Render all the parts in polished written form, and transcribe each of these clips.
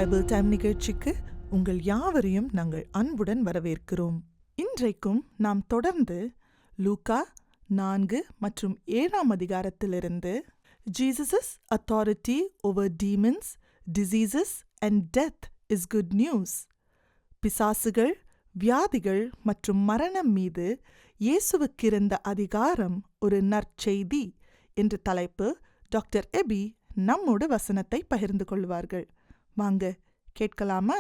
Bible time நிகழ்ச்சிக்கு உங்கள் யாவரையும் நாங்கள் அன்புடன் வரவேற்கிறோம். இன்றைக்கும் நாம் தொடர்ந்து லூக்கா 4 மற்றும் 7 அதிகாரத்திலிருந்து Jesus authority over demons, diseases and death is good news, பிசாசுகள், வியாதிகள் மற்றும் மரணம் மீது இயேசுவுக்கிருந்த அதிகாரம் ஒரு நற்செய்தி என்ற தலைப்பு டாக்டர் எபி நம்மோடு வசனத்தை பகிர்ந்து கொள்வார்கள். வாங்க கேட்கலாமா?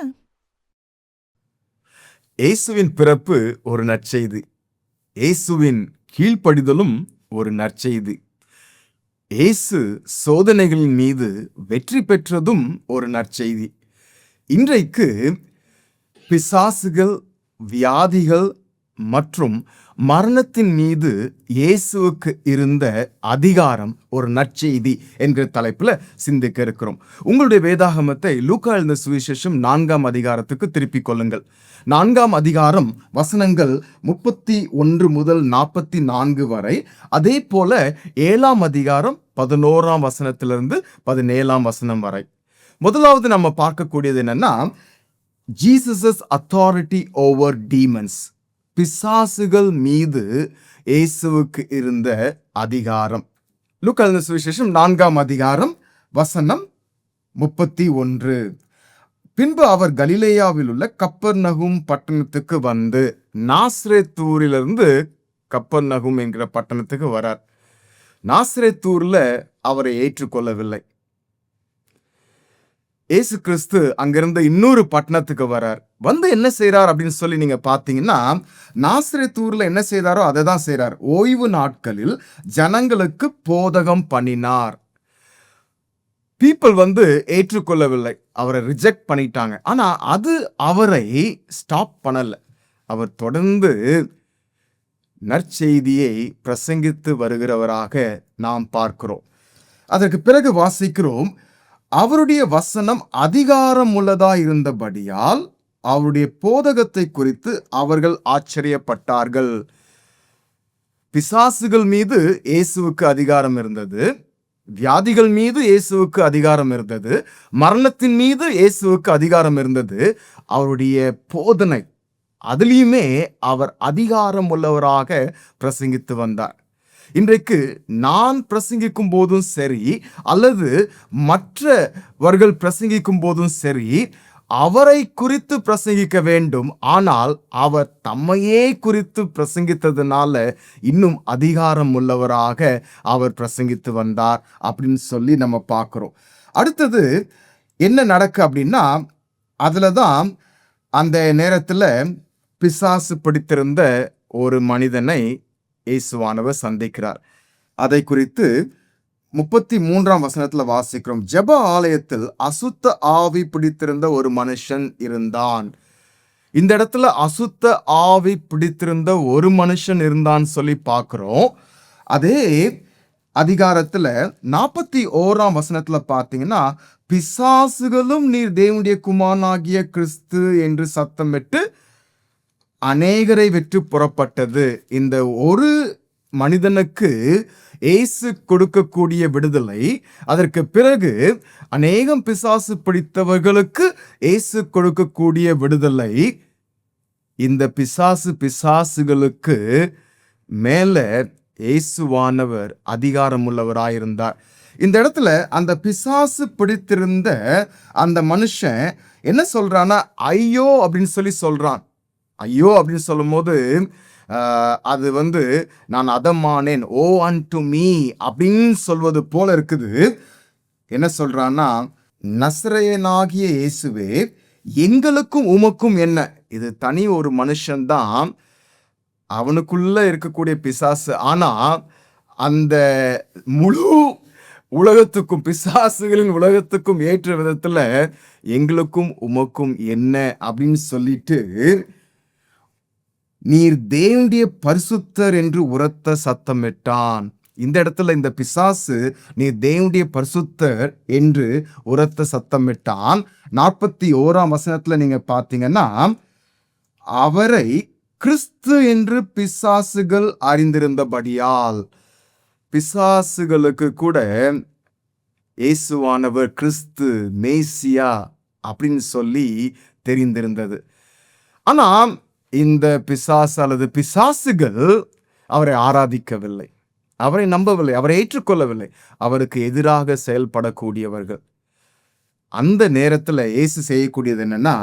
இயேசுவின் பிறப்பு ஒரு நற்செய்தி, இயேசுவின் கீழ்ப்படிதலும் ஒரு நற்செய்தி, இயேசு சோதனைகளின் மீது வெற்றி பெற்றதும் ஒரு நற்செய்தி. இன்றைக்கு பிசாசுகள், வியாதிகள் மற்றும் மரணத்தின் மீது இயேசுவுக்கு இருந்த அதிகாரம் ஒரு நற்செய்தி என்கிற தலைப்புல சிந்திக்க இருக்கிறோம். உங்களுடைய வேதாகமத்தை லூக்கா எழுதின சுவிசேஷம் 4 அதிகாரத்துக்கு திருப்பிக் கொள்ளுங்கள். 4 அதிகாரம் வசனங்கள் 31 முதல் 44 வரை, அதே போல 7 அதிகாரம் 11 வசனத்திலிருந்து 17 வசனம் வரை. முதலாவது நம்ம பார்க்கக்கூடியது என்னன்னா, ஜீசஸ் அத்தாரிட்டி ஓவர் டீமன்ஸ், பிசாசுகள் மீது இயேசுவுக்கு இருந்த அதிகாரம். லூக்கா எழுதின சுவிசேஷம் 4 அதிகாரம் வசனம் 31. பின்பு அவர் கலிலேயாவில் உள்ள கப்பர்நகும் பட்டணத்துக்கு வந்து, நாசரேத்தூரிலிருந்து கப்பர்நகும் என்கிற பட்டணத்துக்கு வரார். நாசரேத்தூர்ல அவரை ஏற்றுக்கொள்ளவில்லை. இயேசு கிறிஸ்து அங்கிருந்து இன்னொரு பட்டணத்துக்கு வரார். வந்து என்ன செய்யறார் அப்படின்னு சொல்லி நீங்க பாத்தீங்கன்னா, நாசரேத்தூர்ல என்ன செய்தாரோ அதை தான் செய்யறார். ஓய்வு நாட்களில் ஜனங்களுக்கு போதகம் பண்ணினார். பீப்புள் வந்து ஏற்றுக்கொள்ளவில்லை, அவரை ரிஜெக்ட் பண்ணிட்டாங்க. ஆனா அது அவரை ஸ்டாப் பண்ணல. அவர் தொடர்ந்து நற்செய்தியை பிரசங்கித்து வருகிறவராக நாம் பார்க்கிறோம். அதற்கு பிறகு வாசிக்கிறோம், அவருடைய வசனம் அதிகாரம் உள்ளதா இருந்தபடியால் அவருடைய போதகத்தை குறித்து அவர்கள் ஆச்சரியப்பட்டார்கள். பிசாசுகள் மீது இயேசுவுக்கு அதிகாரம் இருந்தது, வியாதிகள் மீது இயேசுவுக்கு அதிகாரம் இருந்தது, மரணத்தின் மீது இயேசுவுக்கு அதிகாரம் இருந்தது. அவருடைய போதனை அதிலுமே அவர் அதிகாரம் உள்ளவராக பிரசங்கித்து வந்தார். இன்றைக்கு நான் பிரசங்கிக்கும் போதும் சரி, அல்லது மற்றவர்கள் பிரசங்கிக்கும் போதும் சரி, அவரை குறித்து பிரசங்கிக்க வேண்டும். ஆனால் அவர் தம்மையே குறித்து பிரசங்கித்ததுனால இன்னும் அதிகாரம் உள்ளவராக அவர் பிரசங்கித்து வந்தார் அப்படின்னு சொல்லி நம்ம பார்க்கிறோம். அடுத்தது என்ன நடக்கு அப்படின்னா, அதுலதான் அந்த நேரத்துல பிசாசு பிடித்திருந்த ஒரு மனிதனை இயேசுவானவர் சந்திக்கிறார். அதை குறித்து 33 வசனத்துல வாசிக்கிறோம். ஜெப ஆலயத்தில் அசுத்த ஆவி பிடித்திருந்த ஒரு மனுஷன் இருந்தான். இந்த இடத்துல அசுத்த ஆவி பிடித்திருந்த ஒரு மனுஷன் இருந்தான் சொல்லி பார்க்கிறோம். அதே அதிகாரத்துல 41 வசனத்துல பார்த்தீங்கன்னா, பிசாசுகளும் நீர் தேவனுடைய குமாரனாகிய கிறிஸ்து என்று சத்தமிட்டு அநேகரை விட்டு புறப்பட்டது. இந்த ஒரு மனிதனுக்கு இயேசு கொடுக்கக்கூடிய விடுதலை, அதற்கு பிறகு அநேகம் பிசாசு பிடித்தவர்களுக்கு இயேசு கொடுக்கக்கூடிய விடுதலை. இந்த பிசாசுகளுக்கு மேல இயேசுவானவர் அதிகாரம் உள்ளவராயிருந்தார். இந்த இடத்துல அந்த பிசாசு பிடித்திருந்த அந்த மனுஷன் என்ன சொல்றான்னா, ஐயோ அப்படின்னு சொல்லி சொல்றான். ஐயோ அப்படின்னு சொல்லும் போது அது வந்து நான் அதமானேன், ஓ அன்டு மீ அப்படின்னு சொல்வது போல இருக்குது. என்ன சொல்றான்னா, நசரேயனாகிய இயேசுவே, எங்களுக்கும் உமக்கும் என்ன. இது தனி ஒரு மனுஷன்தான், அவனுக்குள்ள இருக்கக்கூடிய பிசாசு. ஆனா அந்த முழு உலகத்துக்கும், பிசாசுகளின் உலகத்துக்கும் ஏற்ற விதத்துல எங்களுக்கும் உமக்கும் என்ன அப்படின்னு சொல்லிட்டு, நீர் தேவனுடைய பரிசுத்தர் என்று உரத்த சத்தமிட்டான். இந்த இடத்துல இந்த பிசாசு நீர் தேவனுடைய பரிசுத்தர் என்று உரத்த சத்தமிட்டான். 41 வசனத்துல நீங்க பாத்தீங்கன்னா, அவரை கிறிஸ்து என்று பிசாசுகள் அறிந்திருந்தபடியால், பிசாசுகளுக்கு கூட இயேசுவானவர் கிறிஸ்து, மேசியா அப்படின்னு சொல்லி தெரிந்திருந்தது. ஆனா இந்த பிசாசு அல்லது பிசாசுகள் அவரை ஆராதிக்கவில்லை, அவரை நம்பவில்லை, அவரை ஏற்றுக்கொள்ளவில்லை. அவருக்கு எதிராக செயல்படக்கூடியவர்கள். அந்த நேரத்துல இயேசு செய்யக்கூடியது என்னன்னா,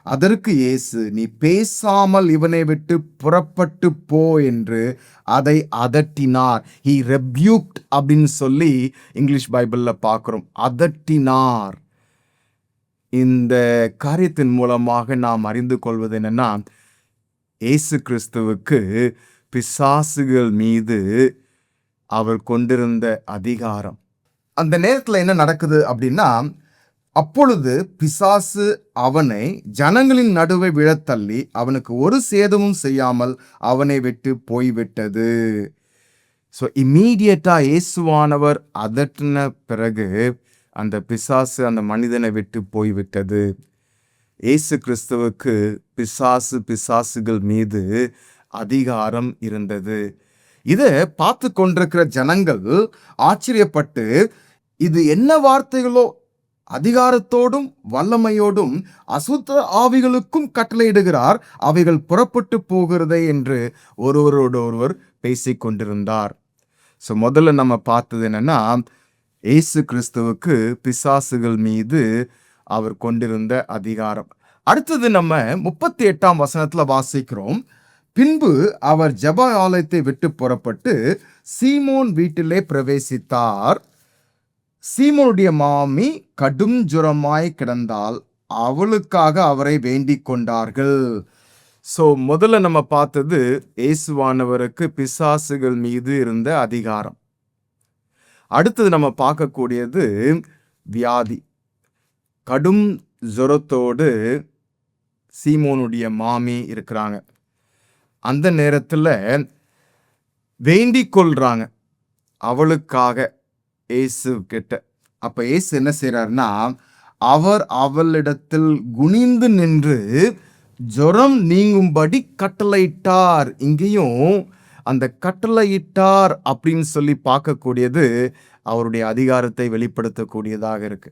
அதற்கு இயேசு, நீ பேசாமல் இவனை விட்டு புறப்பட்டு போ என்று அதை அதட்டினார். He rebuked அப்படின்னு சொல்லி இங்கிலீஷ் பைபிள்ல பார்க்கிறோம். அதட்டினார். இந்த காரியத்தின் மூலமாக நாம் அறிந்து கொள்வது என்னன்னா, இயேசு கிறிஸ்துவுக்கு பிசாசுகள் மீது அவர் கொண்டிருந்த அதிகாரம். அந்த நேரத்துல என்ன நடக்குது அப்படின்னா, அப்பொழுது பிசாசு அவனை ஜனங்களின் நடுவே விழத்தள்ளி அவனுக்கு ஒரு சேதமும் செய்யாமல் அவனை விட்டு போய்விட்டது. ஸோ இம்மீடியட்டா இயேசுவானவர் அதட்டின பிறகு அந்த பிசாசு அந்த மனிதனை விட்டு போய்விட்டது. இயேசு கிறிஸ்துவுக்கு பிசாசுகள் மீது அதிகாரம் இருந்தது. இதை பார்த்து கொண்டிருக்கிற ஜனங்கள் ஆச்சரியப்பட்டு, இது என்ன வார்த்தைகளோ, அதிகாரத்தோடும் வல்லமையோடும் அசுத்த ஆவிகளுக்கும் கட்டளையிடுகிறார், அவைகள் புறப்பட்டு போகிறதே என்று ஒருவரோடு ஒருவர் பேசிக் கொண்டிருந்தார். ஸோ முதல்ல நம்ம பார்த்தது என்னன்னா, இயேசு கிறிஸ்துவுக்கு பிசாசுகள் மீது அவர் கொண்டிருந்த அதிகாரம். அடுத்தது நம்ம 38ஆம் வசனத்துல வாசிக்கிறோம். பின்பு அவர் ஜெப ஆலயத்தை விட்டு புறப்பட்டு சீமோன் வீட்டிலே பிரவேசித்தார். சீமோனுடைய மாமி கடும் ஜுரமாய் கிடந்தால் அவளுக்காக அவரை வேண்டிக் கொண்டார்கள். ஸோ முதல்ல நம்ம பார்த்தது இயேசுவானவருக்கு பிசாசுகள் மீது இருந்த அதிகாரம். அடுத்தது நம்ம பார்க்கக்கூடியது வியாதி. கடும் ஜுரத்தோடு சீமோனுடைய மாமி இருக்கிறாங்க. அந்த நேரத்தில் வேண்டிக் கொள்றாங்க அவளுக்காக இயேசு கிட்ட. அப்ப இயேசு என்ன செய்யறாருன்னா, அவர் அவளிடத்தில் குனிந்து நின்று ஜுரம் நீங்கும்படி கட்டளையிட்டார். இங்கேயும் அந்த கட்டளையிட்டார் அப்படின்னு சொல்லி பார்க்கக்கூடியது அவருடைய அதிகாரத்தை வெளிப்படுத்தக்கூடியதாக இருக்கு.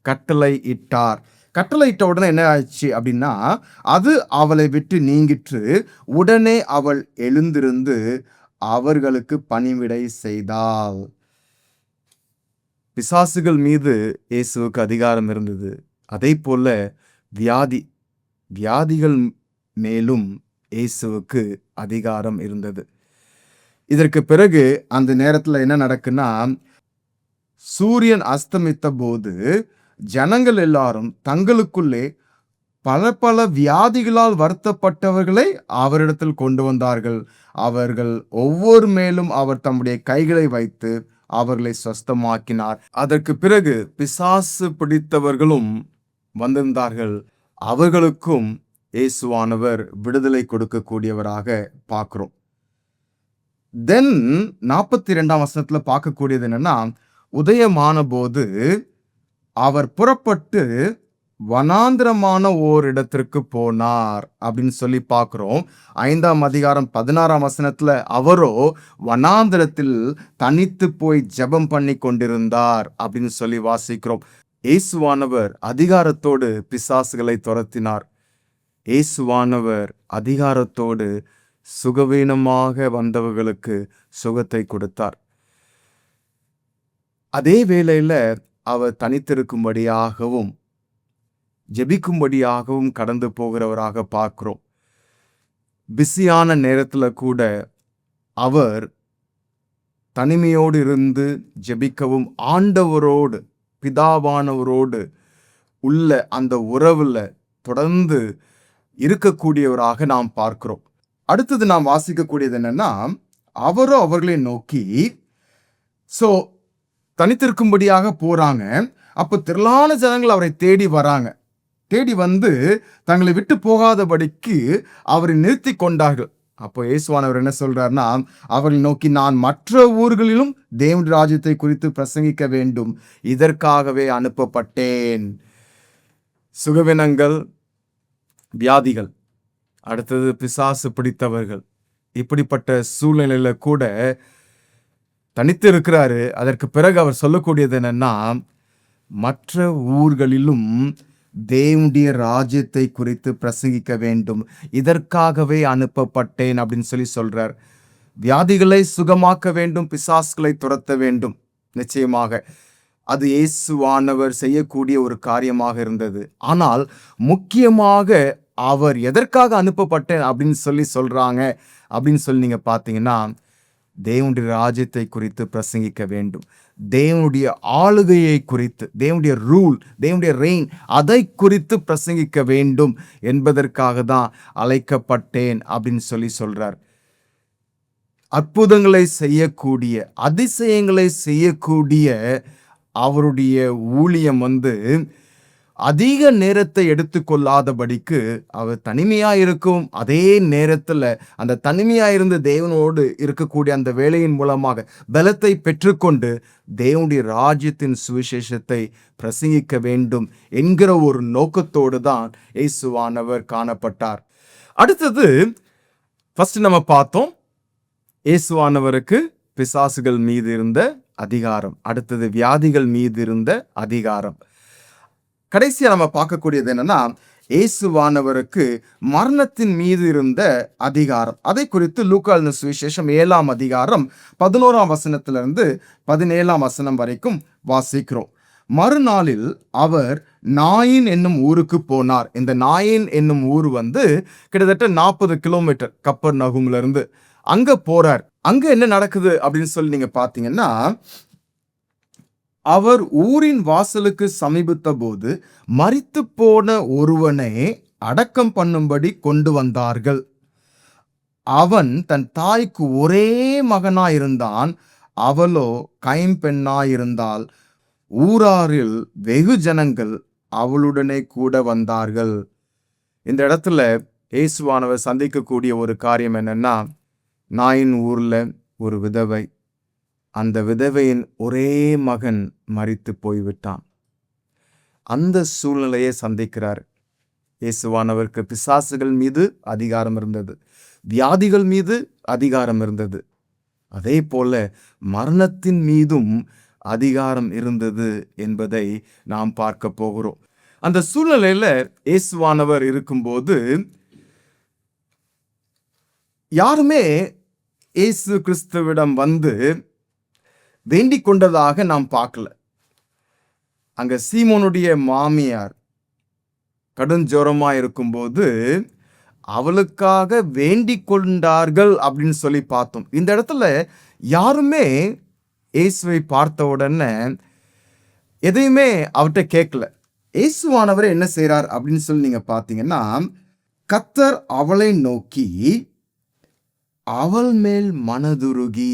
கட்டளையிட்டார். கட்டளையிட்ட உடனே என்ன ஆச்சு அப்படின்னா, அது அவளை விட்டு நீங்கிற்று. உடனே அவள் எழுந்திருந்து அவர்களுக்கு பணிவிடை செய்தாள். பிசாசுகள் மீது இயேசுவுக்கு அதிகாரம் இருந்தது. அதே போல வியாதிகள் மேலும் இயேசுவுக்கு அதிகாரம் இருந்தது. இதற்கு பிறகு அந்த நேரத்தில் என்ன நடக்குன்னா, சூரியன் அஸ்தமித்த போது ஜனங்கள் எல்லாரும் தங்களுக்குள்ளே பல வியாதிகளால் வருத்தப்பட்டவர்களை அவரிடத்தில் கொண்டு வந்தார்கள். அவர்கள் ஒவ்வொரு மேலும் அவர் தம்முடைய கைகளை வைத்து அவர்களை சுஸ்தமாக்கினார். அதற்கு பிறகு பிசாசு பிடித்தவர்களும் வந்திருந்தார்கள். அவர்களுக்கும் இயேசுவானவர் விடுதலை கொடுக்கக்கூடியவராக பார்க்கிறோம். தென் 42ஆம் வசனத்துல பார்க்கக்கூடியது என்னன்னா, உதயமான போது அவர் புறப்பட்டு வனாந்திரமான ஓரிடத்திற்கு போனார் அப்படின்னு சொல்லி பார்க்கிறோம். 5ஆம் அதிகாரம் 16ஆம் வசனத்துல அவரோ வனாந்திரத்தில் தனித்து போய் ஜெபம் பண்ணி கொண்டிருந்தார் அப்படின்னு சொல்லி வாசிக்கிறோம். இயேசுவானவர் அதிகாரத்தோடு பிசாசுகளை துரத்தினார். இயேசுவானவர் அதிகாரத்தோடு சுகவீனமாக வந்தவர்களுக்கு சுகத்தை கொடுத்தார். அதே வேளையில அவர் தனித்திருக்கும்படியாகவும் ஜெபிக்கும்படியாகவும் கடந்து போகிறவராக பார்க்கிறோம். பிஸியான நேரத்துல கூட அவர் தனிமையோடு இருந்து ஜெபிக்கவும் ஆண்டவரோடு பிதாவானவரோடு உள்ள அந்த உறவுல தொடர்ந்து இருக்கக்கூடியவராக நாம் பார்க்கிறோம். அடுத்தது நாம் வாசிக்கக்கூடியது என்னன்னா, அவரோ அவர்களை நோக்கி, தனித்திருக்கும்படியாக போறாங்க. அப்போ திரளான ஜனங்கள் அவரை தேடி வராங்க. தேடி வந்து தங்களை விட்டு போகாதபடிக்கு அவரை நிறுத்தி கொண்டார்கள். அப்போ இயேசுவானவர் என்ன சொல்றாருன்னா, அவர்களை நோக்கி, நான் மற்ற ஊர்களிலும் தேவனுடைய ராஜ்யத்தை குறித்து பிரசங்கிக்க வேண்டும், இதற்காகவே அனுப்பப்பட்டேன். சுகவீனங்கள், வியாதிகள், அடுத்தது பிசாசு பிடித்தவர்கள், இப்படிப்பட்ட சூழ்நிலையில கூட தனித்து இருக்கிறாரு. அதற்கு பிறகு அவர் சொல்லக்கூடியது என்னன்னா, மற்ற ஊர்களிலும் தேவனுடைய ராஜ்யத்தை குறித்து பிரசங்கிக்க வேண்டும். இதற்காகவே அனுப்பப்பட்டேன் அப்படின்னு சொல்லி சொல்றார். வியாதிகளை சுகமாக்க வேண்டும், பிசாசுகளை துரத்த வேண்டும். நிச்சயமாக அது இயேசுவானவர் செய்யக்கூடிய ஒரு காரியமாக இருந்தது. ஆனால் முக்கியமாக அவர் எதற்காக அனுப்பப்பட்டேன் அப்படின்னு சொல்லி சொல்றாங்க அப்படின்னு சொல்லி நீங்க பார்த்தீங்கன்னா, தேவனுடைய ராஜ்யத்தை குறித்து பிரசங்கிக்க வேண்டும், தேவனுடைய ஆளுகையை குறித்து, தேவனுடைய ரூல், தேவனுடைய ரெயின், அதை குறித்து பிரசங்கிக்க வேண்டும் என்பதற்காக தான் அழைக்கப்பட்டேன் அப்படின்னு சொல்லி சொல்றார். அற்புதங்களை செய்யக்கூடிய, அதிசயங்களை செய்யக்கூடிய அவருடைய ஊழியம் அதிக நேரத்தை எடுத்துக்கொள்ளாதபடிக்கு அவர் தனிமையா இருக்கும். அதே நேரத்துல அந்த தனிமையா இருந்து தேவனோடு இருக்கக்கூடிய அந்த வேலையின் மூலமாக பலத்தை பெற்றுக்கொண்டு தேவனுடைய ராஜ்யத்தின் சுவிசேஷத்தை பிரசங்கிக்க வேண்டும் என்கிற ஒரு நோக்கத்தோடு தான் இயேசுவானவர் காணப்பட்டார். அடுத்தது ஃபர்ஸ்ட் நம்ம பார்த்தோம், இயேசுவானவருக்கு பிசாசுகள் மீது இருந்த அதிகாரம். அடுத்தது வியாதிகள் மீது இருந்த அதிகாரம். கடைசியா நம்ம பார்க்கக்கூடியது என்னன்னா, இயேசுவானவருக்கு மரணத்தின் மீது இருந்த அதிகாரம். அதை குறித்து லூக்கா எழுதின சுவிசேஷம் 7ஆம் அதிகாரம் 11ஆம் வசனத்திலிருந்து 17ஆம் வசனம் வரைக்கும் வாசிக்கிறோம். மறுநாளில் அவர் நாயின் என்னும் ஊருக்கு போனார். இந்த நாயின் என்னும் ஊர் கிட்டத்தட்ட 40 கிலோமீட்டர் கப்பர்நகூம்ல இருந்து. அங்க போறார். அங்க என்ன நடக்குது அப்படின்னு சொல்லி நீங்க பாத்தீங்கன்னா, அவர் ஊரின் வாசலுக்கு சமீபித்த போது மரித்து போன ஒருவனை அடக்கம் பண்ணும்படி கொண்டு வந்தார்கள். அவன் தன் தாய்க்கு ஒரே மகனாயிருந்தான், அவளோ கைம்பெண்ணாயிருந்தாள். ஊராரில் வெகு ஜனங்கள் அவளுடனே கூட வந்தார்கள். இந்த இடத்துல இயேசுவானவர் சந்திக்கக்கூடிய ஒரு காரியம் என்னன்னா, நாயின் ஊர்ல ஒரு விதவை, அந்த விதவையின் ஒரே மகன் மரித்து போய்விட்டான். அந்த சூழ்நிலையை சந்திக்கிறார். இயேசுவானவருக்கு பிசாசுகள் மீது அதிகாரம் இருந்தது, வியாதிகள் மீது அதிகாரம் இருந்தது, அதே போல மரணத்தின் மீதும் அதிகாரம் இருந்தது என்பதை நாம் பார்க்க போகிறோம். அந்த சூழ்நிலையில இயேசுவானவர் இருக்கும்போது யாருமே இயேசு கிறிஸ்துவிடம் வேண்டிக் கொண்டதாக நாம் பார்க்கல. அங்க சீமோனுடைய மாமியார் கடுஞ்சோரமா இருக்கும்போது அவளுக்காக வேண்டிக் கொண்டார்கள் அப்படின்னு சொல்லி பார்த்தோம். இந்த இடத்துல யாருமே இயேசுவை பார்த்த உடனே எதையுமே அவர்கிட்ட கேட்கல. இயேசுவானவர் என்ன செய்றார் அப்படின்னு சொல்லி நீங்க பார்த்தீங்கன்னா, கர்த்தர் அவளை நோக்கி அவள் மேல் மனதுருகி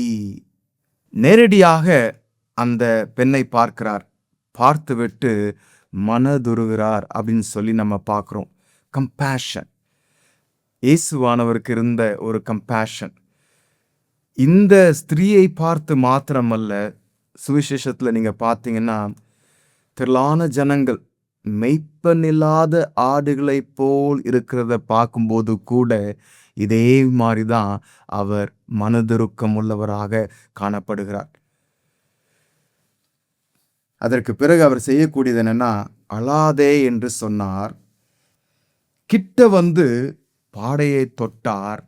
நேரடியாக அந்த பெண்ணை பார்க்கிறார். பார்த்துவிட்டு மனதுருகிறார் அப்படின்னு சொல்லி நம்ம பார்க்கிறோம். கம்பேஷன், இயேசுவானவருக்கு இருந்த ஒரு கம்பேஷன். இந்த ஸ்திரீயை பார்த்து மாத்திரமல்ல, சுவிசேஷத்துல நீங்க பார்த்தீங்கன்னா, திரளான ஜனங்கள் மெய்ப்பனில்லாத ஆடுகளை போல் இருக்கிறத பார்க்கும்போது கூட இதே மாதிரிதான் அவர் மனதுருக்கம் உள்ளவராக காணப்படுகிறார். அதற்கு பிறகு அவர் செய்யக்கூடியது என்னன்னா, அழாதே என்று சொன்னார். கிட்ட பாடையை தொட்டார்.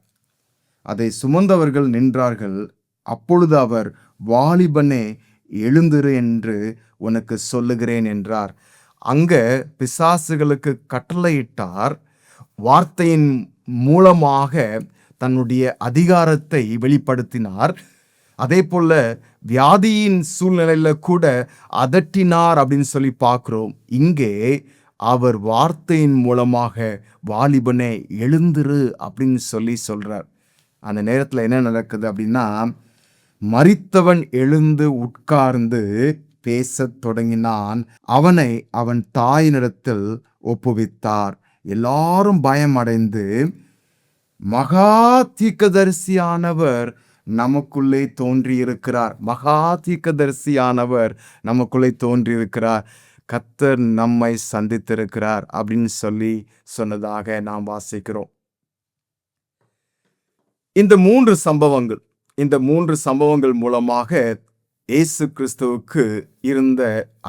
அதை சுமந்தவர்கள் நின்றார்கள். அப்பொழுது அவர், வாலிபனே எழுந்திரு என்று உனக்கு சொல்லுகிறேன் என்றார். அங்க பிசாசுகளுக்கு கட்டளையிட்டார். வார்த்தையின் மூலமாக தன்னுடைய அதிகாரத்தை வெளிப்படுத்தினார். அதே போல வியாதியின் சூழ்நிலையில கூட அதட்டினார் அப்படின்னு சொல்லி பார்க்கிறோம். இங்கே அவர் வார்த்தையின் மூலமாக வாலிபனே எழுந்திரு அப்படின்னு சொல்லி சொல்றார். அந்த நேரத்துல என்ன நடக்குது அப்படின்னா, மரித்தவன் எழுந்து உட்கார்ந்து பேசத் தொடங்கினான். அவனை அவன் தாயினிடத்தில் ஒப்புவித்தார். எல்லாரும் பயம் அடைந்து, மகா தீர்க்கதரிசியானவர் நமக்குள்ளே தோன்றியிருக்கிறார், மகா தீர்க்கதரிசியானவர் நமக்குள்ளே தோன்றியிருக்கிறார், கர்த்தர் நம்மை சந்தித்திருக்கிறார் அப்படின்னு சொல்லி சொன்னதாக நாம் வாசிக்கிறோம். இந்த மூன்று சம்பவங்கள் மூலமாக இயேசு கிறிஸ்துவுக்கு இருந்த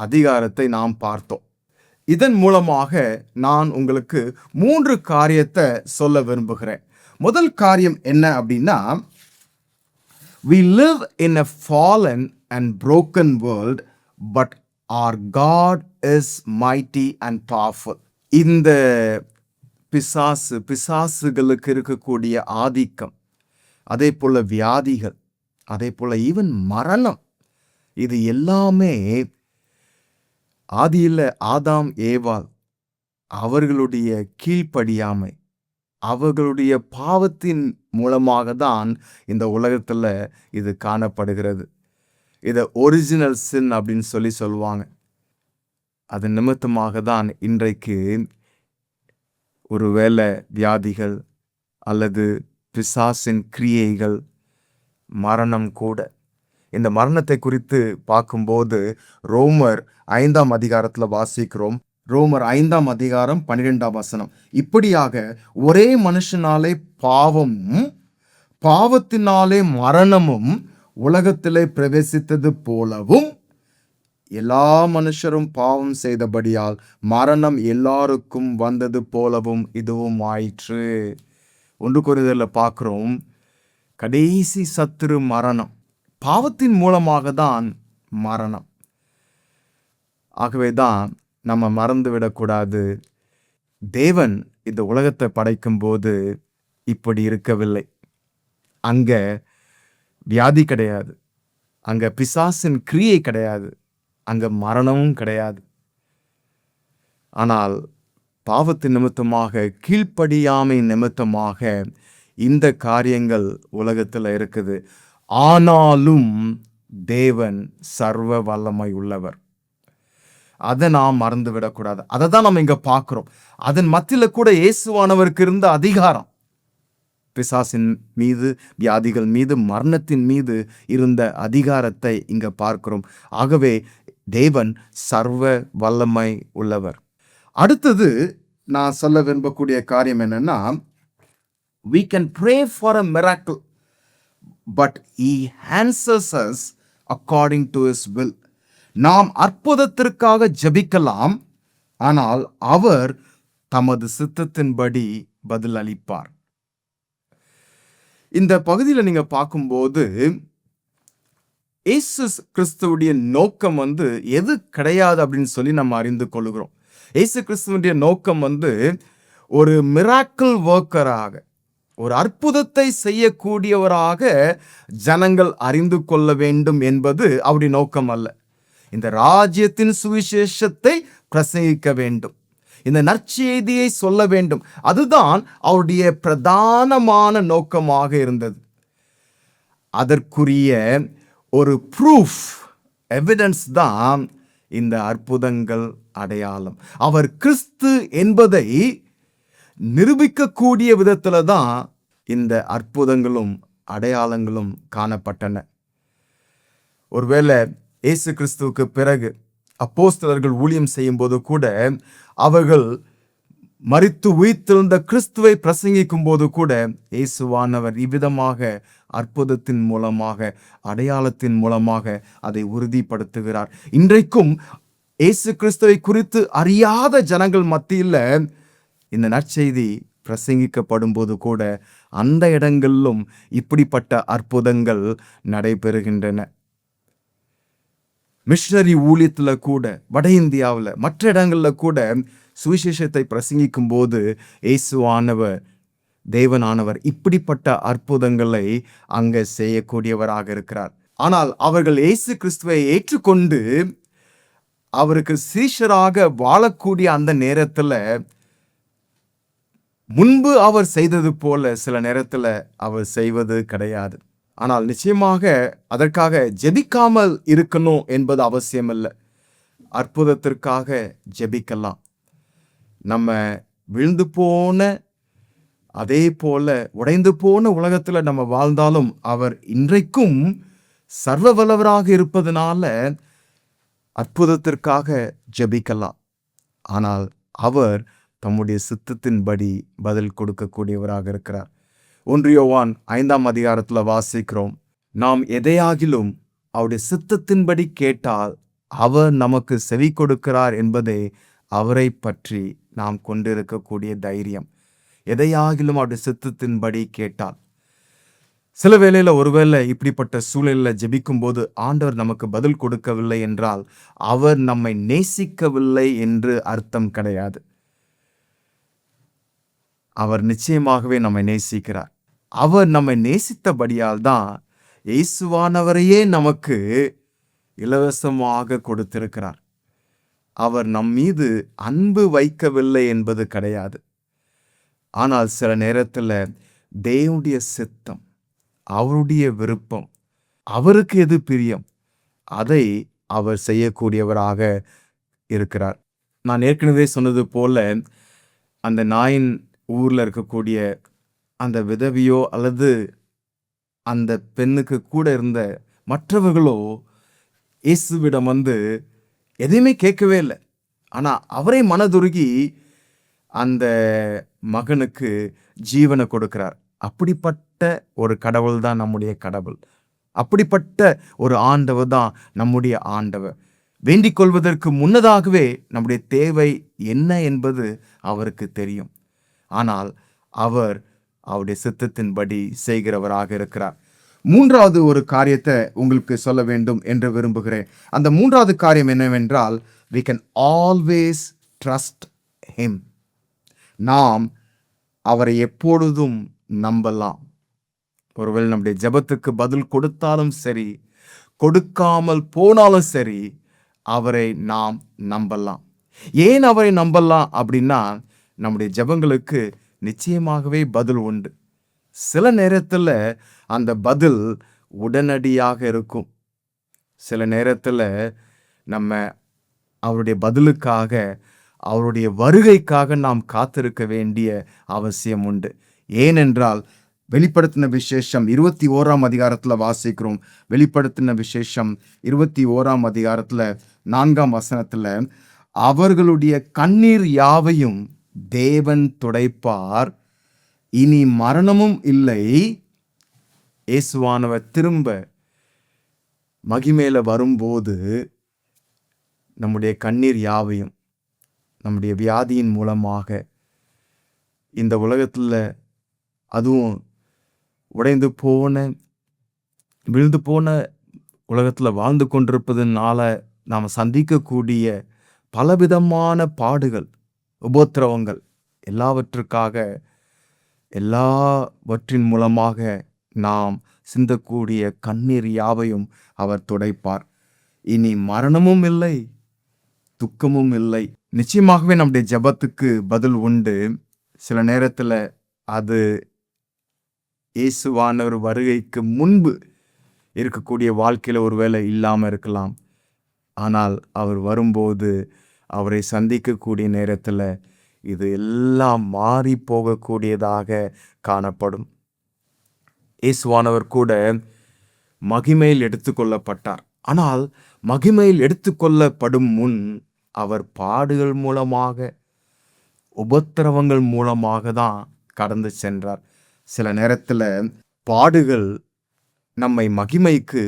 அதிகாரத்தை நாம் பார்த்தோம். இதன் மூலமாக நான் உங்களுக்கு 3 காரியத்தை சொல்ல விரும்புகிறேன். முதல் காரியம் என்ன அப்படின்னா, we live in a fallen and broken world, but our God is mighty and powerful. இந்த பிசாசுகளுக்கு இருக்கக்கூடிய ஆதிக்கம், அதே போல வியாதிகள், அதே போல ஈவன் மரணம், இது எல்லாமே ஆதியில ஆதாம் ஏவாள் அவர்களுடைய கீழ்ப்படியாமை, அவர்களுடைய பாவத்தின் மூலமாக தான் இந்த உலகத்துல இது காணப்படுகிறது. இதை ஒரிஜினல் சின் அப்படின்னு சொல்லுவாங்க. அது நிமித்தமாக தான் இன்றைக்கு ஒருவேளை வியாதிகள் அல்லது பிசாசின் கிரியைகள், மரணம் கூட. இந்த மரணத்தை குறித்து பார்க்கும்போது ரோமர் 5ஆம் அதிகாரத்தில் வாசிக்கிறோம். ரோமர் 5ஆம் அதிகாரம் 12ஆம் வசனம், இப்படியாக ஒரே மனுஷனாலே பாவமும் பாவத்தினாலே மரணமும் உலகத்திலே பிரவேசித்தது போலவும் எல்லா மனுஷரும் பாவம் செய்தபடியால் மரணம் எல்லாருக்கும் வந்தது போலவும் இதுவும் ஆயிற்று. 1 கொரிந்தியரில் பார்க்கிறோம், கடைசி சத்துரு மரணம். பாவத்தின் மூலமாக தான் மரணம். ஆகவே தான் நம்ம மறந்து விடக்கூடாது, தேவன் இந்த உலகத்தை படைக்கும் போது இப்படி இருக்கவில்லை. அங்க வியாதி கிடையாது, அங்க பிசாசின் கிரியை கிடையாது, அங்க மரணமும் கிடையாது. ஆனால் பாவத்தின் நிமித்தமாக, கீழ்ப்படியாமை நிமித்தமாக இந்த காரியங்கள் உலகத்தில் இருக்குது. ஆனாலும் தேவன் சர்வ வல்லமை உள்ளவர். அதை நாம் மறந்து விடக்கூடாது. அதை தான் நம்ம இங்க பார்க்கிறோம். அதன் மத்தியில கூட இயேசுவானவருக்கு இருந்த அதிகாரம், பிசாசின் மீது, வியாதிகள் மீது, மரணத்தின் மீது இருந்த அதிகாரத்தை இங்க பார்க்கிறோம். ஆகவே தேவன் சர்வ வல்லமை உள்ளவர். அடுத்தது நான் சொல்ல விரும்பக்கூடிய காரியம் என்னன்னா, we can pray for a miracle, but he answers us according to his will. நாம் அற்புதத்திற்காக ஜெபிக்கலாம், ஆனால் அவர் தமது சித்தத்தின்படி பதில் அளிப்பார். இந்த பகுதியில் நீங்க பார்க்கும்போது இயேசு கிறிஸ்துவுடைய நோக்கம் எது கிடையாது அப்படின்னு சொல்லி நம்ம அறிந்து கொள்கிறோம். இயேசு கிறிஸ்துவுடைய நோக்கம் ஒரு மிராக்கிள் ஒர்க்கராக, ஒரு அற்புதத்தை செய்யக்கூடியவராக ஜனங்கள் அறிந்து கொள்ள வேண்டும் என்பது அவருடைய நோக்கம் அல்ல. இந்த ராஜ்யத்தின் சுவிசேஷத்தை பிரசங்கிக்க வேண்டும், இந்த நற்செய்தியை சொல்ல வேண்டும். அதுதான் அவருடைய பிரதானமான நோக்கமாக இருந்தது. அதற்குரிய ஒரு ப்ரூஃப், எவிடன்ஸ் தான் இந்த அற்புதங்கள், அடையாளம். அவர் கிறிஸ்து என்பதை நிரூபிக்கக்கூடிய விதத்துல தான் இந்த அற்புதங்களும் அடையாளங்களும் காணப்பட்டன. ஒருவேளை இயேசு கிறிஸ்துவுக்கு பிறகு அப்போஸ்தலர்கள் ஊழியம் செய்யும் போது கூட, அவர்கள் மரித்து உயிர்த்தெழுந்த கிறிஸ்துவை பிரசங்கிக்கும் போது கூட, இயேசுவானவர் இவ்விதமாக அற்புதத்தின் மூலமாக, அடையாளத்தின் மூலமாக அதை உறுதிப்படுத்துகிறார். இன்றைக்கும் இயேசு கிறிஸ்துவை குறித்து அறியாத ஜனங்கள் மத்தியில் இந்த நற்செய்தி பிரசங்கிக்கப்படும் போது கூட அந்த இடங்களிலும் இப்படிப்பட்ட அற்புதங்கள் நடைபெறுகின்றன. மிஷனரி ஊழியத்துல கூட, வட இந்தியாவில் மற்ற இடங்கள்ல கூட சுவிசேஷத்தை பிரசங்கிக்கும் போது இயேசுவானவர், தேவனானவர் இப்படிப்பட்ட அற்புதங்களை அங்க செய்யக்கூடியவராக இருக்கிறார். ஆனால் அவர்கள் இயேசு கிறிஸ்துவை ஏற்றுக்கொண்டு அவருக்கு சீஷராக வாழக்கூடிய அந்த நேரத்துல முன்பு அவர் செய்தது போல சில நேரத்துல அவர் செய்வது கிடையாது. ஆனால் நிச்சயமாக அதற்காக ஜெபிக்காமல் இருக்கணும் என்பது அவசியம் இல்லை. அற்புதத்திற்காக ஜெபிக்கலாம். நம்ம விழுந்து போன, அதே போல உடைந்து போன உலகத்துல நம்ம வாழ்ந்தாலும் அவர் இன்றைக்கும் சர்வ வல்லவராக இருப்பதனால அற்புதத்திற்காக ஜெபிக்கலாம். ஆனால் அவர் தம்முடைய சித்தத்தின்படி பதில் கொடுக்கக்கூடியவராக இருக்கிறார். 1 யோவான் 5ஆம் அதிகாரத்துல வாசிக்கிறோம், நாம் எதையாகிலும் அவருடைய சித்தத்தின்படி கேட்டால் அவர் நமக்கு செவி கொடுக்கிறார் என்பதை அவரை பற்றி நாம் கொண்டிருக்கக்கூடிய தைரியம். எதையாகிலும் அவருடைய சித்தத்தின்படி கேட்டால், சில வேளையில ஒருவேளை இப்படிப்பட்ட சூழலில் ஜெபிக்கும் போது ஆண்டவர் நமக்கு பதில் கொடுக்கவில்லை என்றால் அவர் நம்மை நேசிக்கவில்லை என்று அர்த்தம் கிடையாது. அவர் நிச்சயமாகவே நம்மை நேசிக்கிறார். அவர் நம்மை நேசித்தபடியால் தான் இயேசுவானவரையே நமக்கு இலவசமாக கொடுத்திருக்கிறார். அவர் நம் மீது அன்பு வைக்கவில்லை என்பது கிடையாது. ஆனால் சில நேரத்தில் தேவனுடைய சித்தம், அவருடைய விருப்பம், அவருக்கு எது பிரியம், அதை அவர் செய்யக்கூடியவராக இருக்கிறார். நான் ஏற்கனவே சொன்னது போல, அந்த நாயின் ஊரில் இருக்கக்கூடிய அந்த விதவியோ அல்லது அந்த பெண்ணுக்கு கூட இருந்த மற்றவர்களோ இயேசுவிடம் எதையுமே கேட்கவே இல்லை. ஆனால் அவரை மனதுருகி அந்த மகனுக்கு ஜீவனை கொடுக்கிறார். அப்படிப்பட்ட ஒரு கடவுள் தான் நம்முடைய கடவுள். அப்படிப்பட்ட ஒரு ஆண்டவர் தான் நம்முடைய ஆண்டவர். வேண்டிக் கொள்வதற்கு முன்னதாகவே நம்முடைய தேவை என்ன என்பது அவருக்கு தெரியும். ஆனால் அவர் அவருடைய சித்தத்தின்படி செய்கிறவராக இருக்கிறார். மூன்றாவது ஒரு காரியத்தை உங்களுக்கு சொல்ல வேண்டும் என்று விரும்புகிறேன். அந்த மூன்றாவது காரியம் என்னவென்றால், we can always trust him. நாம் அவரை எப்பொழுதும் நம்பலாம். ஒருவேளை நம்முடைய ஜெபத்துக்கு பதில் கொடுத்தாலும் சரி, கொடுக்காமல் போனாலும் சரி, அவரை நாம் நம்பலாம். ஏன் அவரை நம்பலாம் அப்படின்னா, நம்முடைய ஜெபங்களுக்கு நிச்சயமாகவே பதில் உண்டு. சில நேரத்தில் அந்த பதில் உடனடியாக இருக்கும். சில நேரத்தில் நம்ம அவருடைய பதிலுக்காக, அவருடைய வருகைக்காக நாம் காத்திருக்க வேண்டிய அவசியம் உண்டு. ஏனென்றால் வெளிப்படுத்தின விசேஷம் 21ஆம் அதிகாரத்தில் வாசிக்கிறோம். வெளிப்படுத்தின விசேஷம் 21ஆம் அதிகாரத்தில் 4ஆம் வசனத்தில், அவர்களுடைய கண்ணீர் யாவையும் தேவன் துடைப்பார், இனி மரணமும் இல்லை. இயேசுவானவர் திரும்ப மகிமையில வரும்போது நம்முடைய கண்ணீர் யாவையும், நம்முடைய வியாதியின் மூலமாக இந்த உலகத்தில், அதுவும் உடைந்து போன விழுந்து போன உலகத்தில் வாழ்ந்து கொண்டிருப்பதனால நாம் சந்திக்கக்கூடிய பலவிதமான பாடுகள், உபத்திரவங்கள், எல்லாவற்றின் மூலமாக நாம் சிந்தக்கூடிய கண்ணீர் யாவையும் அவர் துடைப்பார். இனி மரணமும் இல்லை, துக்கமும் இல்லை. நிச்சயமாகவே நம்முடைய ஜெபத்துக்கு பதில் உண்டு. சில நேரத்தில் அது இயேசுவானவர் வருகைக்கு முன்பு இருக்கக்கூடிய வாழ்க்கையில் ஒருவேளை இல்லாமல் இருக்கலாம். ஆனால் அவர் வரும்போது, அவரை சந்திக்கக்கூடிய நேரத்தில் இது எல்லாம் மாறி போகக்கூடியதாக காணப்படும். இயேசுவானவர் கூட மகிமையில் எடுத்துக்கொள்ளப்பட்டார். ஆனால் மகிமையில் எடுத்துக்கொள்ளப்படும் முன் அவர் பாடுகள் மூலமாக, உபத்திரவங்கள் மூலமாக தான் கடந்து சென்றார். சில நேரத்தில் பாடுகள் நம்மை மகிமைக்கு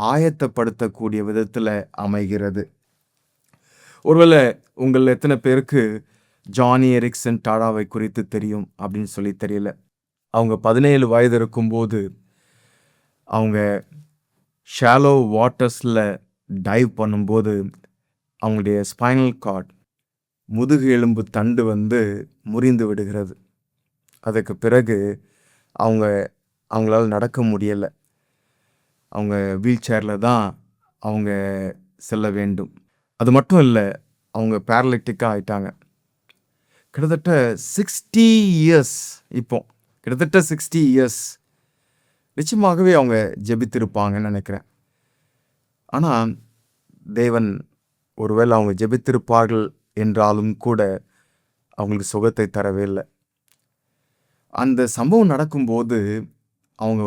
ஆயத்தப்படுத்தக்கூடிய விதத்தில் அமைகிறது. ஒருவேளை உங்கள் எத்தனை பேருக்கு ஜானி எரிக்சன் டாடாவை குறித்து தெரியும் அப்படின்னு சொல்லி தெரியல. அவங்க 17 வயது இருக்கும்போது அவங்க ஷாலோ வாட்டர்ஸில் டைவ் பண்ணும்போது அவங்களுடைய ஸ்பைனல் கார்ட், முதுகு எலும்பு தண்டு முறிந்து விடுகிறது. அதுக்கு பிறகு அவங்களால நடக்க முடியலை. அவங்க வீல் சேரில் தான் அவங்க செல்ல வேண்டும். அது மட்டும் இல்லை, அவங்க பேரலிட்டிக்காக ஆயிட்டாங்க. கிட்டத்தட்ட 60 இயர்ஸ், இப்போ கிட்டத்தட்ட 60 இயர்ஸ் நிச்சயமாகவே அவங்க ஜெபித்திருப்பாங்கன்னு நினைக்கிறேன். ஆனால் தேவன் ஒருவேளை அவங்க ஜெபித்திருப்பார்கள் என்றாலும் கூட அவங்களுக்கு சுகத்தை தரவே இல்லை. அந்த சம்பவம் நடக்கும்போது அவங்க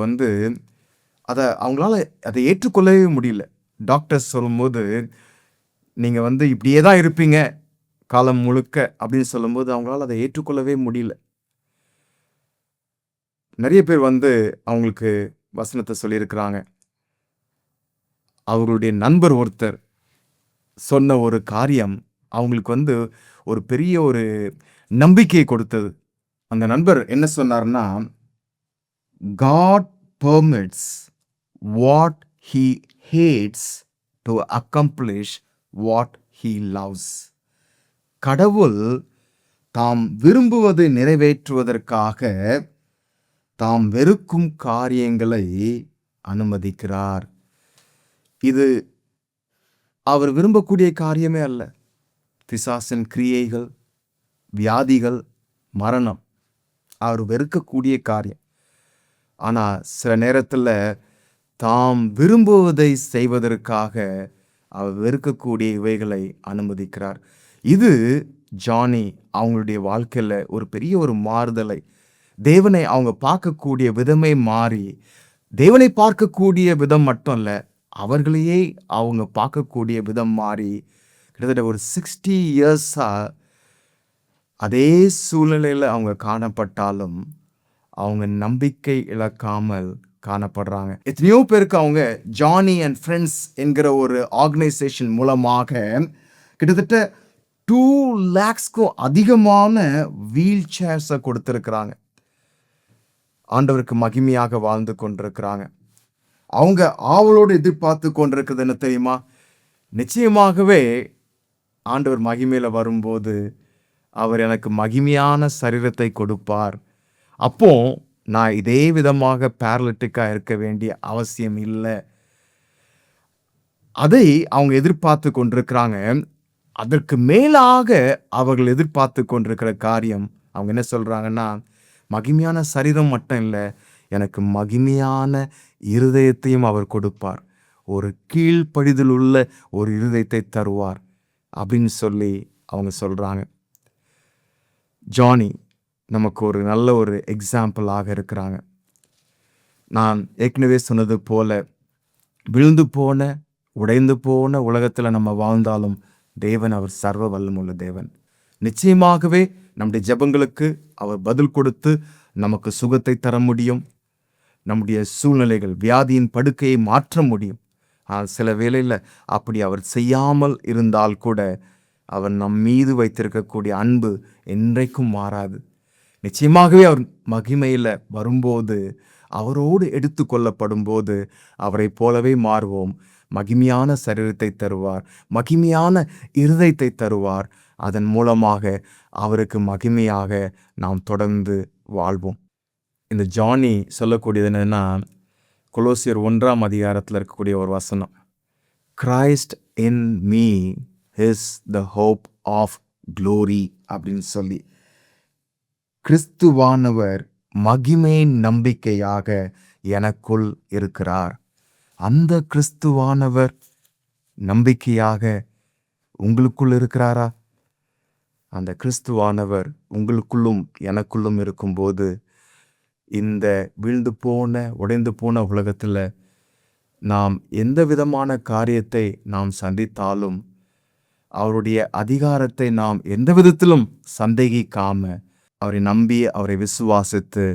அவங்களால அதை ஏற்றுக்கொள்ளவே முடியல. டாக்டர்ஸ் சொல்லும்போது, நீங்கள் இப்படியே தான் இருப்பீங்க காலம் முழுக்க அப்படின்னு சொல்லும்போது அவங்களால அதை ஏற்றுக்கொள்ளவே முடியல. நிறைய பேர் அவங்களுக்கு வசனத்தை சொல்லியிருக்கிறாங்க. அவர்களுடைய நண்பர் ஒருத்தர் சொன்ன ஒரு காரியம் அவங்களுக்கு ஒரு பெரிய ஒரு நம்பிக்கையை கொடுத்தது. அந்த நண்பர் என்ன சொன்னார்னா, God permits what he hates to accomplish what he loves. கடவுள் தாம் விரும்புவதை நிறைவேற்றுவதற்காக தாம் வெறுக்கும் காரியங்களை அனுமதிக்கிறார். இது அவர் விரும்பக்கூடிய காரியமே அல்ல. பிசாசின் கிரியைகள், வியாதிகள், மரணம் அவர் வெறுக்கக்கூடிய காரியம். ஆனால் சில நேரத்தில் தாம் விரும்புவதை செய்வதற்காக அவர் வெறுக்கக்கூடிய இவைகளை அனுமதிக்கிறார். இது ஜானி அவங்களுடைய வாழ்க்கையில் ஒரு பெரிய ஒரு மாறுதலை, தேவனை அவங்க பார்க்கக்கூடிய விதமே மாறி, தேவனை பார்க்கக்கூடிய விதம் மட்டும் இல்லை, அவர்களையே அவங்க பார்க்கக்கூடிய விதம் மாறி, கிட்டத்தட்ட ஒரு 60 இயர்ஸாக அதே சூழ்நிலையில் அவங்க காணப்பட்டாலும் அவங்க நம்பிக்கை இழக்காமல் காணப்படுறாங்க. எத்தனையோ பேருக்கு அவங்க ஜானி அண்ட் ஃப்ரெண்ட்ஸ் என்கிற ஒரு ஆர்கனைசேஷன் மூலமாக கிட்டத்தட்ட 2 lakhsக்கும் அதிகமான வீல் சேர்ஸை கொடுத்துருக்குறாங்க. ஆண்டவருக்கு மகிமையாக வாழ்ந்து கொண்டிருக்கிறாங்க. அவங்க ஆவலோடு எதிர்பார்த்து கொண்டிருக்கிறது என்ன தெரியுமா? நிச்சயமாகவே ஆண்டவர் மகிமையில் வரும்போது அவர் எனக்கு மகிமையான சரீரத்தை கொடுப்பார். அப்போ நான் இதே விதமாக பேரலிட்டிக்காக இருக்க வேண்டிய அவசியம் இல்லை. அதை அவங்க எதிர்பார்த்து கொண்டிருக்கிறாங்க. அதற்கு மேலாக அவர்கள் எதிர்பார்த்து கொண்டிருக்கிற காரியம், அவங்க என்ன சொல்கிறாங்கன்னா, மகிமையான சரீரம் மட்டும் இல்லை, எனக்கு மகிமையான இருதயத்தையும் அவர் கொடுப்பார், ஒரு கீழ்ப்படிதல் உள்ள ஒரு இருதயத்தை தருவார் அப்படின்னு சொல்லி அவங்க சொல்கிறாங்க. ஜானி நமக்கு ஒரு நல்ல ஒரு எக்ஸாம்பிளாக இருக்கிறாங்க. நான் ஏற்கனவே சொன்னது போல, விழுந்து போன உடைந்து போன உலகத்தில் நம்ம வாழ்ந்தாலும் தேவன் அவர் சர்வ வல்லமுள்ள தேவன். நிச்சயமாகவே நம்முடைய ஜெபங்களுக்கு அவர் பதில் கொடுத்து நமக்கு சுகத்தை தர முடியும். நம்முடைய சூழ்நிலைகள், வியாதியின் படுக்கையை மாற்ற முடியும். ஆனால் சில வேளையில் அப்படி அவர் செய்யாமல் இருந்தால் கூட அவர் நம் மீது வைத்திருக்கக்கூடிய அன்பு என்றைக்கும் மாறாது. நிச்சயமாகவே அவர் மகிமையில் வரும்போது, அவரோடு எடுத்து கொள்ளப்படும் போது அவரை போலவே மாறுவோம். மகிமையான சரீரத்தை தருவார், மகிமையான இருதயத்தை தருவார். அதன் மூலமாக அவருக்கு மகிமையாக நாம் தொடர்ந்து வாழ்வோம். இந்த ஜானி சொல்லக்கூடியது என்னன்னா, கொலோசியர் 1ஆம் அதிகாரத்தில் இருக்கக்கூடிய ஒரு வசனம், Christ in me is the hope of glory அப்படின்னு சொல்லி, கிறிஸ்துவானவர் மகிமை நம்பிக்கையாக எனக்குள் இருக்கிறார். அந்த கிறிஸ்துவானவர் நம்பிக்கையாக உங்களுக்குள் இருக்கிறாரா? அந்த கிறிஸ்துவானவர் உங்களுக்குள்ளும் எனக்குள்ளும் இருக்கும்போது, இந்த வீழ்ந்து போன உடைந்து போன உலகத்தில் நாம் எந்த விதமான காரியத்தை நாம் சந்தித்தாலும் அவருடைய அதிகாரத்தை நாம் எந்த விதத்திலும் சந்தேகிக்காம அவரை நம்பி அவரை விசுவாசித்து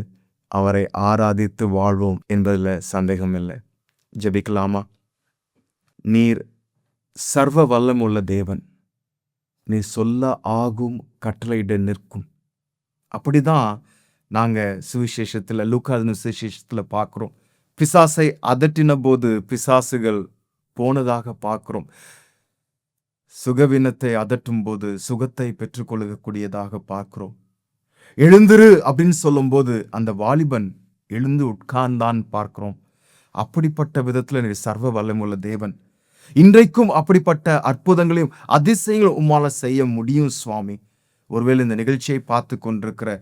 அவரை ஆராதித்து வாழ்வோம் என்பதில் சந்தேகம் இல்லை. ஜெபிக்கலாமா? நீர் சர்வ வல்லமுள்ள தேவன், நீர் சொல்ல ஆகும், கட்டளையிட நிற்கும். அப்படிதான் நாங்கள் சுவிசேஷத்தில், லூக்காவின் சுவிசேஷத்தில் பார்க்குறோம். பிசாசை அதட்டின போது பிசாசுகள் போனதாக பார்க்குறோம். சுகவீனத்தை அதட்டும் போது சுகத்தை பெற்றுக்கொள்ளக்கூடியதாக பார்க்கிறோம். எழுந்திரு அப்படின்னு சொல்லும்போது அந்த வாலிபன் எழுந்து உட்கார்ந்தான் பார்க்கிறோம். அப்படிப்பட்ட விதத்தில் நீர் சர்வ வல்லமுள்ள தேவன். இன்றைக்கும் அப்படிப்பட்ட அற்புதங்களையும் அதிசயங்களும் உம்மால செய்ய முடியும் சுவாமி. ஒருவேளை இந்த நிகழ்ச்சியை பார்த்து கொண்டிருக்கிற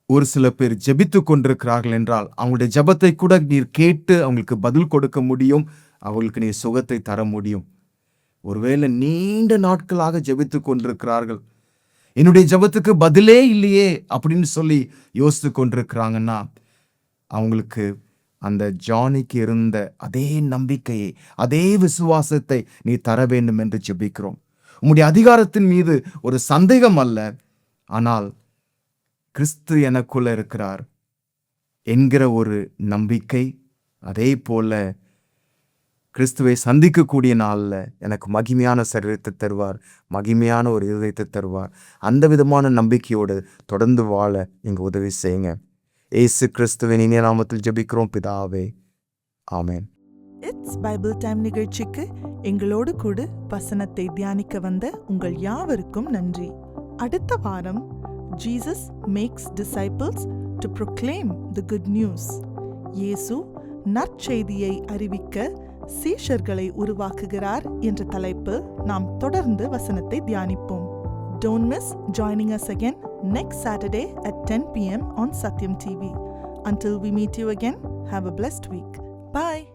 ஒரு சில பேர் ஜெபித்து கொண்டிருக்கிறார்கள் என்றால், அவங்களுடைய ஜெபத்தை கூட நீர் கேட்டு அவங்களுக்கு பதில் கொடுக்க முடியும், அவங்களுக்கு நீர் சுகத்தை தர முடியும். ஒருவேளை நீண்ட நாட்களாக ஜெபித்து கொண்டிருக்கிறார்கள், என்னுடைய ஜெபத்துக்கு பதிலே இல்லையே அப்படின்னு சொல்லி யோசித்து கொண்டிருக்கிறாங்கன்னா, அவங்களுக்கு அந்த ஜானிக்கு இருந்த அதே நம்பிக்கையை, அதே விசுவாசத்தை நீ தர வேண்டும் என்று ஜெபிக்கிறோம். உம்முடைய அதிகாரத்தின் மீது ஒரு சந்தேகம் அல்ல, ஆனால் கிறிஸ்து எனக்குள்ள இருக்கிறார் என்கிற ஒரு நம்பிக்கை. அதே போல கிறிஸ்துவை சந்திக்கக்கூடிய நாளில் எனக்கு மகிமையான சரீரத்தை தருவார், மகிமையான ஒரு இதயத்தை தருவார். அந்த விதமான நம்பிக்கையோடு தொடர்ந்து வாழ நீங்கள் உதவி செய்யுங்க. இயேசு கிறிஸ்துவின் இனிய நாமத்தில் ஜெபிக்கிறோம் பிதாவே, ஆமென். இட்ஸ் பைபிள் டைம் நிகழ்ச்சிக்கு எங்களோடு கூட வசனத்தை தியானிக்க வந்த உங்கள் யாவருக்கும் நன்றி. அடுத்த வாரம் Jesus makes disciples to proclaim the good news. இயேசு நற்செய்தியை அறிவிக்க சீஷர்களை உருவாக்குகிறார் என்ற தலைப்பில் நாம் தொடர்ந்து வசனத்தை தியானிப்போம். Don't miss joining us again next Saturday at 10 p.m. on Satyam TV. Until we meet you again, have a blessed week. Bye.